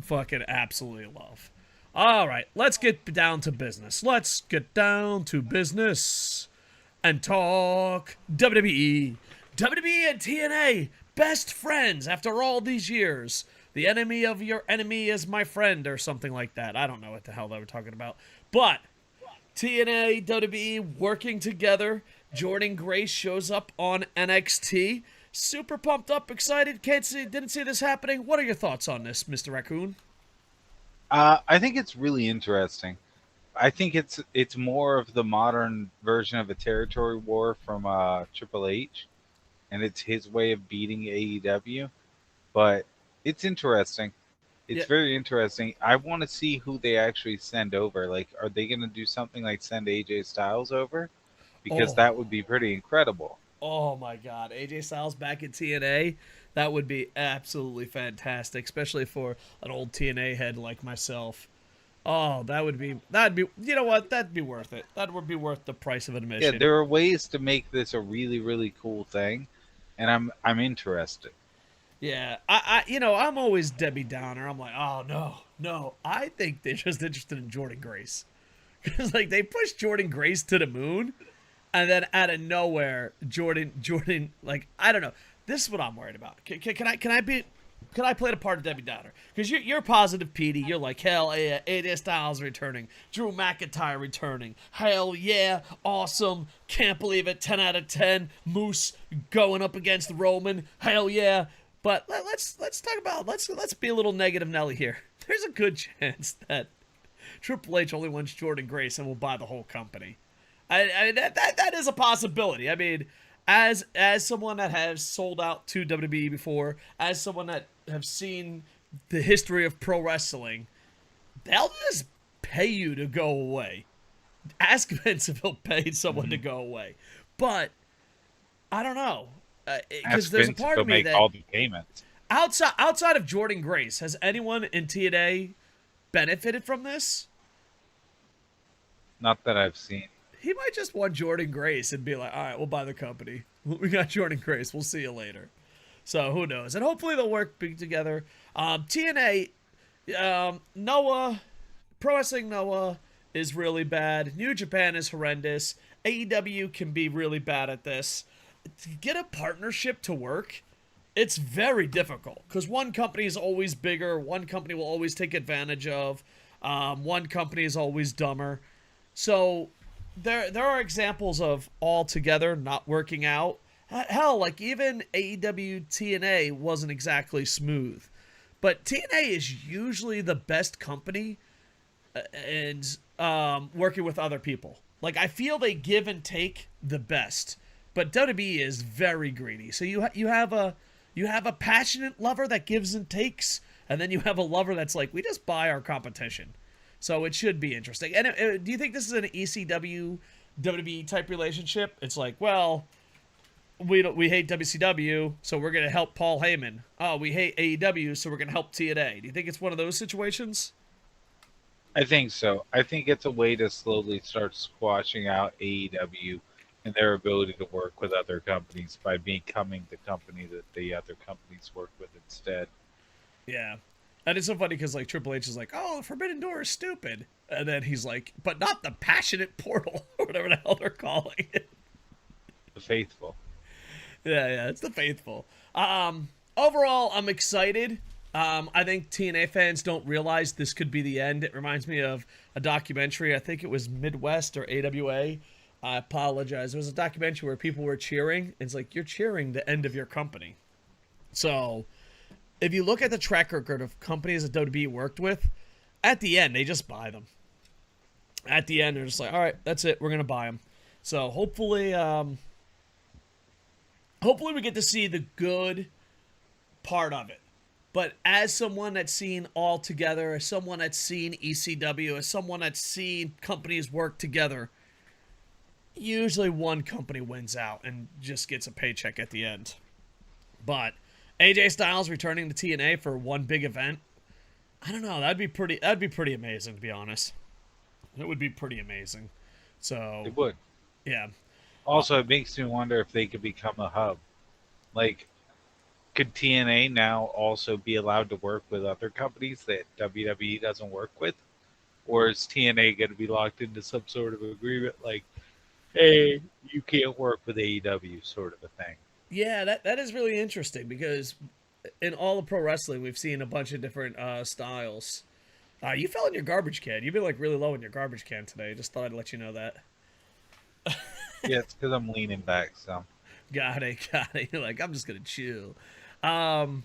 fucking absolutely love. All right, let's get down to business. Let's get down to business and talk WWE. WWE and TNA, best friends after all these years. The enemy of your enemy is my friend, or something like that. I don't know what the hell they were talking about. But TNA, WWE working together. Jordan Grace shows up on NXT. Super pumped up, excited. Didn't see this happening. What are your thoughts on this, Mr. Raccoon? I think it's really interesting. I think it's more of the modern version of a territory war from Triple H, and it's his way of beating AEW. But it's interesting. It's Yeah. very interesting. I want to see who they actually send over. Like, are they going to do something like send AJ Styles over? Because Oh. that would be pretty incredible. Oh my God, AJ Styles back in TNA. That would be absolutely fantastic, especially for an old TNA head like myself. Oh, that'd be you know what? That'd be worth it. That would be worth the price of Yeah, admission. there are ways to make this a really, really cool thing, and I'm interested. Yeah, I'm always Debbie Downer. I'm like, oh no, no. I think they're just interested in Jordan Grace because like they pushed Jordan Grace to the moon, and then out of nowhere, Jordan, like I don't know. This is what I'm worried about. Can I play the part of Debbie Downer? Because you're positive, Petey. You're like, hell yeah, AJ Styles returning, Drew McIntyre returning. Hell yeah, awesome. Can't believe it. 10 out of 10. Moose going up against Roman. Hell yeah. But let's talk about let's be a little negative Nelly here. There's a good chance that Triple H only wants Jordan Grace and will buy the whole company. That is a possibility. I mean, as someone that has sold out to WWE before, as someone that have seen the history of pro wrestling, they'll just pay you to go away. Ask Vince if he'll pay someone to Hmm. go away. But I don't know, because Ask there's a Vince if part he'll of me make that all the payments. outside of Jordan Grace, has anyone in TNA benefited from this? Not that I've seen. He might just want Jordan Grace and be like, all right, we'll buy the company. We got Jordan Grace. We'll see you later. So who knows? And hopefully they'll work together. TNA, Noah, Pro Wrestling Noah is really bad. New Japan is horrendous. AEW can be really bad at this. To get a partnership to work, it's very difficult because one company is always bigger. One company will always take advantage of. One company is always dumber. So there are examples of all together not working out. Hell, like even AEW TNA wasn't exactly smooth. But TNA is usually the best company and working with other people. Like I feel they give and take the best, but WWE is very greedy. So you have a passionate lover that gives and takes, and then you have a lover that's like, we just buy our competition. So it should be interesting. And do you think this is an ECW WWE type relationship? It's like, well, we hate WCW, so we're gonna help Paul Heyman. Oh, we hate AEW, so we're gonna help TNA. Do you think it's one of those situations? I think so. I think it's a way to slowly start squashing out AEW and their ability to work with other companies by becoming the company that the other companies work with instead. Yeah. And it's so funny because like Triple H is like, oh, the Forbidden Door is stupid. And then he's like, but not the passionate portal, or whatever the hell they're calling it. The faithful. Yeah, it's the faithful. Overall, I'm excited. I think TNA fans don't realize this could be the end. It reminds me of a documentary. I think it was Midwest or AWA. I apologize. It was a documentary where people were cheering. It's like you're cheering the end of your company. So if you look at the track record of companies that WWE worked with, at the end they just buy them. At the end they're just like, all right, that's it. We're gonna buy them. So hopefully we get to see the good part of it. But as someone that's seen All Together, as someone that's seen ECW, as someone that's seen companies work together, usually one company wins out and just gets a paycheck at the end. But AJ Styles returning to TNA for one big event, I don't know. That'd be pretty amazing, to be honest. It would be pretty amazing. So It would. yeah, uh, Also, it makes me wonder if they could become a hub. Like, Could TNA now also be allowed to work with other companies that WWE doesn't work with? Or is TNA going to be locked into some sort of agreement like, hey, you can't work with AEW sort of a thing? Yeah, that is really interesting because in all of pro wrestling, we've seen a bunch of different styles. You fell in your garbage can. You've been like really low in your garbage can today. Just thought I'd let you know that. Yeah, it's because I'm leaning back some. Got it, got it. You're like, I'm just gonna chill. Um,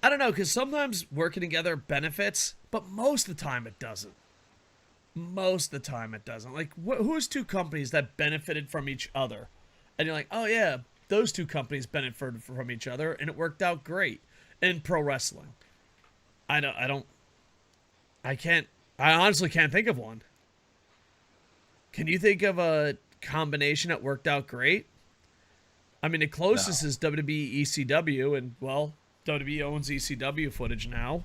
I don't know, because sometimes working together benefits, but most of the time it doesn't. Most of the time it doesn't. Like, who's two companies that benefited from each other? And you're like, oh yeah, those two companies benefited from each other, and it worked out great in pro wrestling. I can't, I honestly can't think of one. Can you think of a combination that worked out great? I mean, the closest No. is WWE ECW, and well, WWE owns ECW footage now.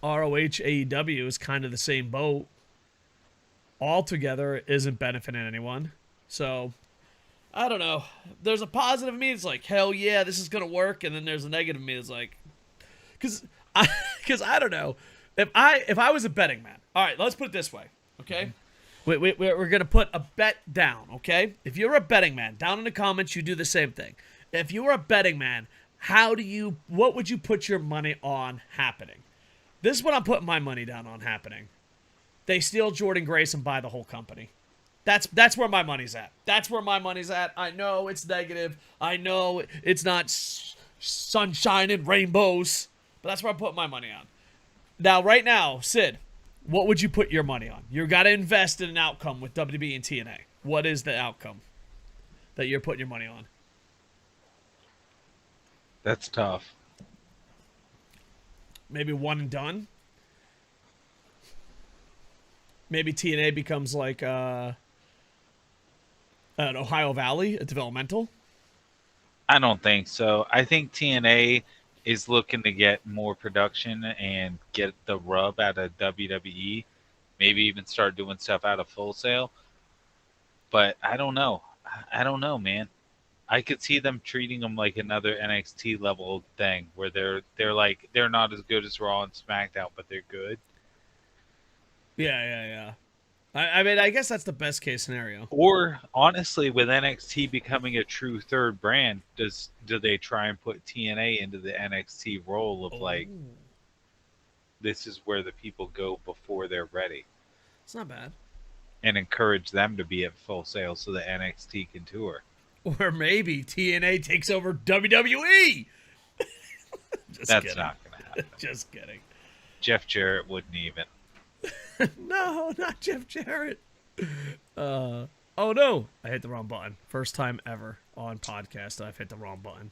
ROH AEW is kind of the same boat. Altogether isn't benefiting anyone. So, I don't know. There's a positive in me that's like, hell yeah, this is going to work. And then there's a negative in me that's like, because I don't know. If I was a betting man, all right, let's put it this way, okay? We're going to put a bet down, okay? If you're a betting man, down in the comments, you do the same thing. If you were a betting man, what would you put your money on happening? This is what I'm putting my money down on happening. They steal Jordan Grace and buy the whole company. That's where my money's at. That's where my money's at. I know it's negative. I know it's not sunshine and rainbows, but that's where I'm putting my money on. Now, right now, Sid, what would you put your money on? You got to invest in an outcome with WWE and TNA. What is the outcome that you're putting your money on? That's tough. Maybe one and done? Maybe TNA becomes like an Ohio Valley, a developmental? I don't think so. I think TNA is looking to get more production and get the rub out of WWE. Maybe even start doing stuff out of Full Sail. But I don't know. I don't know, man. I could see them treating them like another NXT level thing, where they're like they're not as good as Raw and SmackDown, but they're good. Yeah. I mean, I guess that's the best case scenario. Or honestly, with NXT becoming a true third brand, do they try and put TNA into the NXT role of Oh, like this is where the people go before they're ready, it's not bad. and encourage them to be at Full Sail so that NXT can tour? Or maybe TNA takes over WWE. Just That's kidding. not going to happen. Just kidding. Jeff Jarrett wouldn't even. No, not Jeff Jarrett. Oh no, I hit the wrong button. First time ever on podcast I've hit the wrong button.